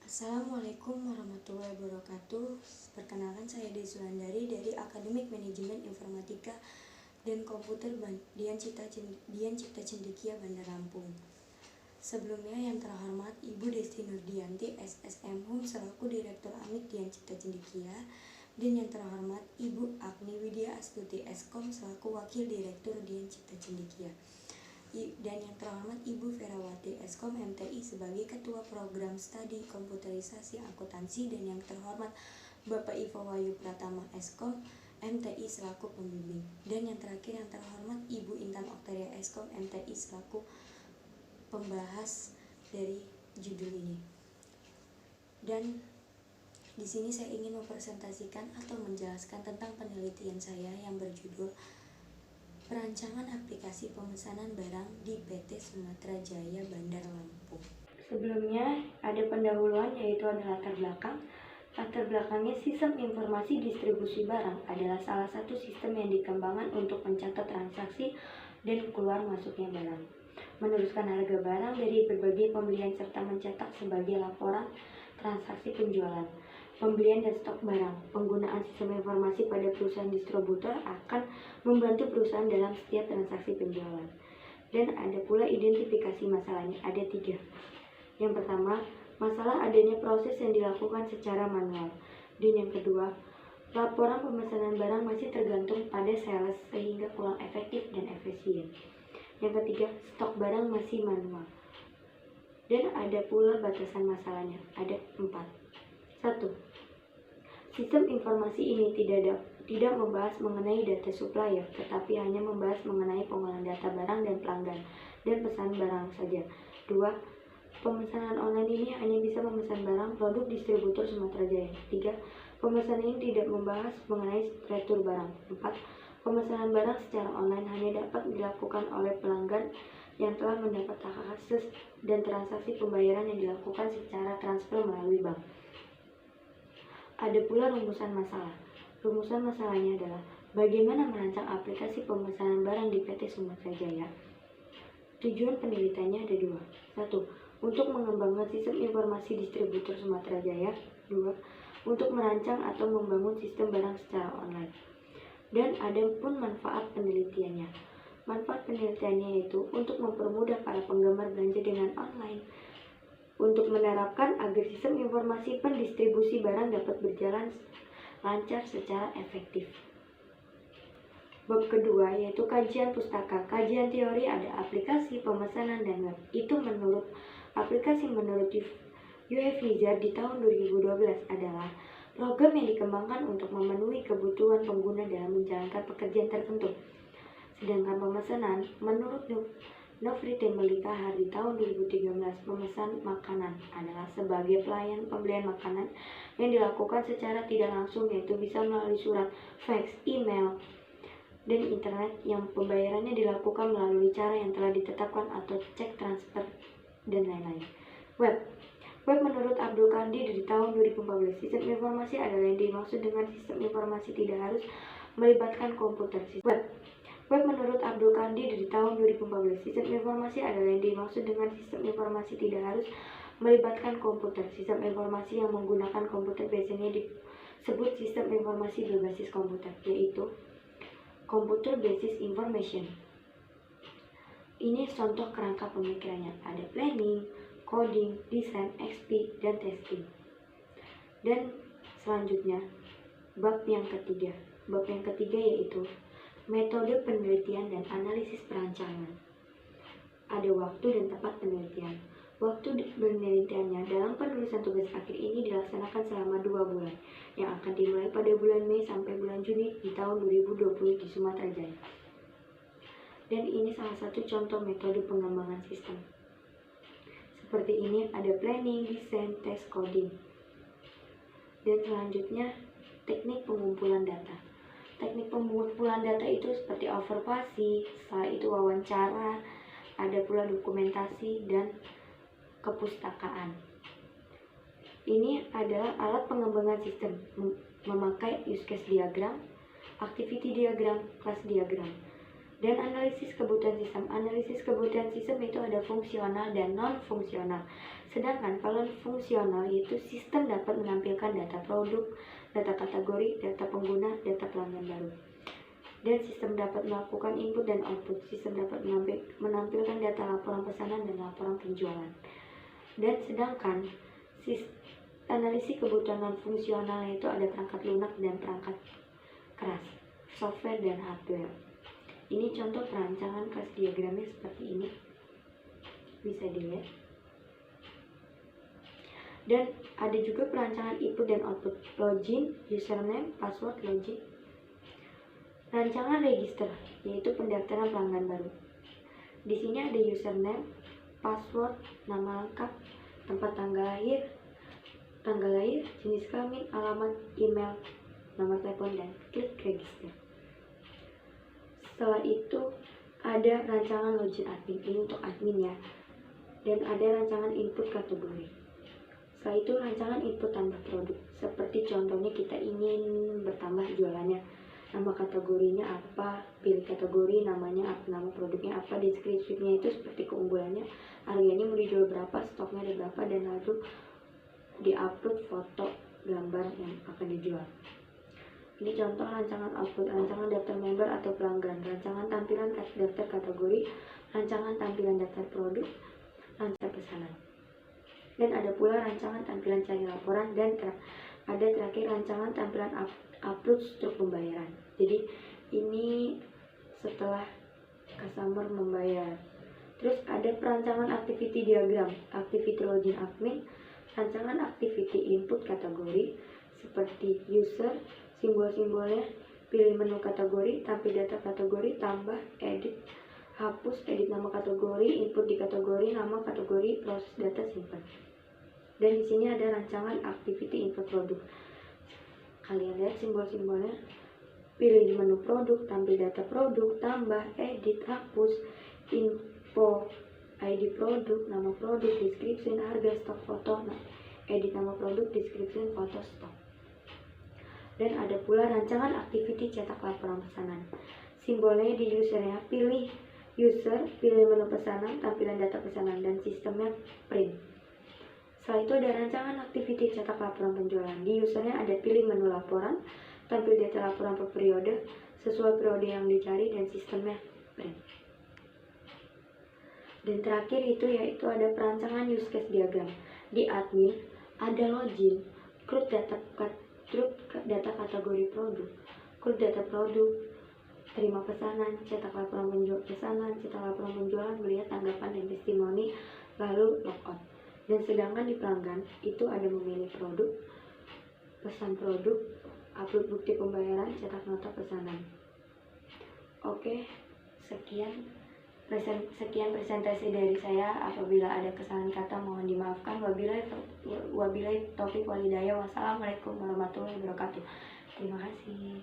Assalamualaikum warahmatullahi wabarakatuh. Perkenalkan, saya Desi Sulandari dari Akademik Manajemen Informatika dan Komputer Dian Cipta Cendekia, Bandar Lampung. Sebelumnya yang terhormat Ibu Desti Nurdianti, SSM Hum selaku Direktur Amik Dian Cipta Cendekia, dan yang terhormat Ibu Agni Widya Astuti Eskom selaku Wakil Direktur Dian Cipta Cendekia, dan yang terhormat Ibu Ferawati Eskom MTI sebagai Ketua Program Studi Komputerisasi Akuntansi, dan yang terhormat Bapak Ivo Wahyu Pratama Eskom MTI selaku pembimbing, dan yang terakhir yang terhormat Ibu Intan Oktaria Eskom MTI selaku pembahas dari judul ini. Dan di sini saya ingin mempresentasikan atau menjelaskan tentang penelitian saya yang berjudul Perancangan Aplikasi Pemesanan Barang di PT Sumatera Jaya, Bandar Lampung. Sebelumnya ada pendahuluan, yaitu ada latar belakang. Latar belakangnya, sistem informasi distribusi barang adalah salah satu sistem yang dikembangkan untuk mencatat transaksi dan keluar masuknya barang, meneruskan harga barang dari berbagai pembelian, serta mencetak sebagai laporan transaksi penjualan, pembelian dan stok barang. Penggunaan sistem informasi pada perusahaan distributor akan membantu perusahaan dalam setiap transaksi penjualan. Dan ada pula identifikasi masalahnya, ada 3. Yang pertama, masalah adanya proses yang dilakukan secara manual. Dan yang kedua, laporan pemesanan barang masih tergantung pada sales sehingga kurang efektif dan efisien. Yang ketiga, stok barang masih manual. Dan ada pula batasan masalahnya, ada 4. 1. Sistem informasi ini tidak membahas mengenai data supplier, tetapi hanya membahas mengenai pengolahan data barang dan pelanggan dan pesan barang saja. 2. Pemesanan online ini hanya bisa memesan barang produk distributor Sumatera Jaya. 3. Pemesanan ini tidak membahas mengenai retur barang. 4. Pemesanan barang secara online hanya dapat dilakukan oleh pelanggan yang telah mendapat akses dan transaksi pembayaran yang dilakukan secara transfer melalui bank. Ada pula rumusan masalah. Rumusan masalahnya adalah bagaimana merancang aplikasi pemesanan barang di PT Sumatera Jaya. Tujuan penelitiannya ada 2. 1. Untuk mengembangkan sistem informasi distributor Sumatera Jaya. 2. Untuk merancang atau membangun sistem barang secara online. Dan ada pun manfaat penelitiannya. Manfaat penelitiannya yaitu untuk mempermudah para penggemar belanja dengan online, untuk menerapkan agar sistem informasi pendistribusi barang dapat berjalan lancar secara efektif. Bab kedua yaitu kajian pustaka. Kajian teori ada aplikasi, pemesanan, dan web. Itu menurut aplikasi menurut UF Wizard di tahun 2012 adalah program yang dikembangkan untuk memenuhi kebutuhan pengguna dalam menjalankan pekerjaan tertentu. Sedangkan pemesanan menurut Nofri Temelikahar di tahun 2013, pemesan makanan adalah sebagai pelayan pembelian makanan yang dilakukan secara tidak langsung, yaitu bisa melalui surat, fax, email, dan internet yang pembayarannya dilakukan melalui cara yang telah ditetapkan atau cek transfer dan lain-lain. Web menurut Abdul Kandi dari tahun 2014, sistem informasi adalah yang dimaksud dengan sistem informasi tidak harus melibatkan komputer. Web menurut Abdul Kandi dari tahun 2014, sistem informasi adalah yang dimaksud dengan sistem informasi tidak harus melibatkan komputer. Sistem informasi yang menggunakan komputer biasanya disebut sistem informasi berbasis komputer, yaitu Computer Based Information. Ini contoh kerangka pemikirannya, ada planning, coding, design, XP, dan testing. Dan selanjutnya, bab yang ketiga. Bab yang ketiga yaitu metode penelitian dan analisis perancangan. Ada waktu dan tempat penelitian. Waktu penelitiannya dalam penulisan tugas akhir ini dilaksanakan selama 2 bulan, yang akan dimulai pada bulan Mei sampai bulan Juni di tahun 2020 di Sumatera Jaya. Dan ini salah satu contoh metode pengembangan sistem. Seperti ini ada planning, design, test, coding. Dan selanjutnya teknik pengumpulan data. Teknik pengumpulan data itu seperti observasi, setelah itu wawancara, ada pula dokumentasi dan kepustakaan. Ini adalah alat pengembangan sistem, memakai use case diagram, activity diagram, class diagram. Dan analisis kebutuhan sistem. Analisis kebutuhan sistem itu ada fungsional dan non-fungsional. Sedangkan kalau fungsional itu sistem dapat menampilkan data produk, data kategori, data pengguna, data pelanggan baru. Dan sistem dapat melakukan input dan output. Sistem dapat menampilkan data laporan pesanan dan laporan penjualan. Dan sedangkan analisis kebutuhan non-fungsional itu ada perangkat lunak dan perangkat keras, software dan hardware. Ini contoh perancangan kelas diagramnya seperti ini, bisa dilihat. Dan ada juga perancangan input dan output, login, username, password, login. Rancangan register, yaitu pendaftaran pelanggan baru. Di sini ada username, password, nama lengkap, tempat tanggal lahir, jenis kelamin, alamat, email, nomor telepon, dan klik register. Setelah itu ada rancangan login admin, ini untuk admin ya. Dan ada rancangan input kategori. Setelah itu rancangan input tambah produk. Seperti contohnya kita ingin bertambah jualannya. Nama kategorinya apa, pilih kategori, namanya apa, nama produknya apa, deskripsinya itu seperti keunggulannya, harganya mau dijual berapa, stoknya ada berapa, dan lalu diupload foto, gambar yang akan dijual. Ini contoh rancangan output, rancangan daftar member atau pelanggan, rancangan tampilan daftar kategori, rancangan tampilan daftar produk, rancangan pesanan. Dan ada pula rancangan tampilan cari laporan, dan ada terakhir rancangan tampilan upload struk pembayaran. Jadi ini setelah customer membayar. Terus ada perancangan activity diagram, activity login admin, rancangan activity input kategori seperti user, simbol-simbolnya, pilih menu kategori, tampil data kategori, tambah, edit, hapus, edit nama kategori, input di kategori, nama kategori, proses data, simpan. Dan di sini ada rancangan activity input produk. Kalian lihat simbol-simbolnya, pilih menu produk, tampil data produk, tambah, edit, hapus, info, ID produk, nama produk, description, harga, stok, foto, edit nama produk, description, foto, stok. Dan ada pula rancangan activity cetak laporan pesanan. Simbolnya di usernya, pilih user, pilih menu pesanan, tampilan data pesanan, dan sistemnya print. Setelah itu ada rancangan activity cetak laporan penjualan. Di usernya ada pilih menu laporan, tampil data laporan per periode, sesuai periode yang dicari, dan sistemnya print. Dan terakhir itu yaitu ada perancangan use case diagram. Di admin ada login, create data kategori produk, create data produk, terima pesanan, cetak laporan pesanan, cetak laporan penjualan, melihat tanggapan dan testimoni, lalu logout. Dan sedangkan di pelanggan itu ada memilih produk, pesan produk, upload bukti pembayaran, cetak nota pesanan. Oke, sekian presentasi dari saya. Apabila ada kesalahan kata mohon dimaafkan. Wabillahi taufiq walhidayah. Wassalamualaikum warahmatullahi wabarakatuh. Terima kasih.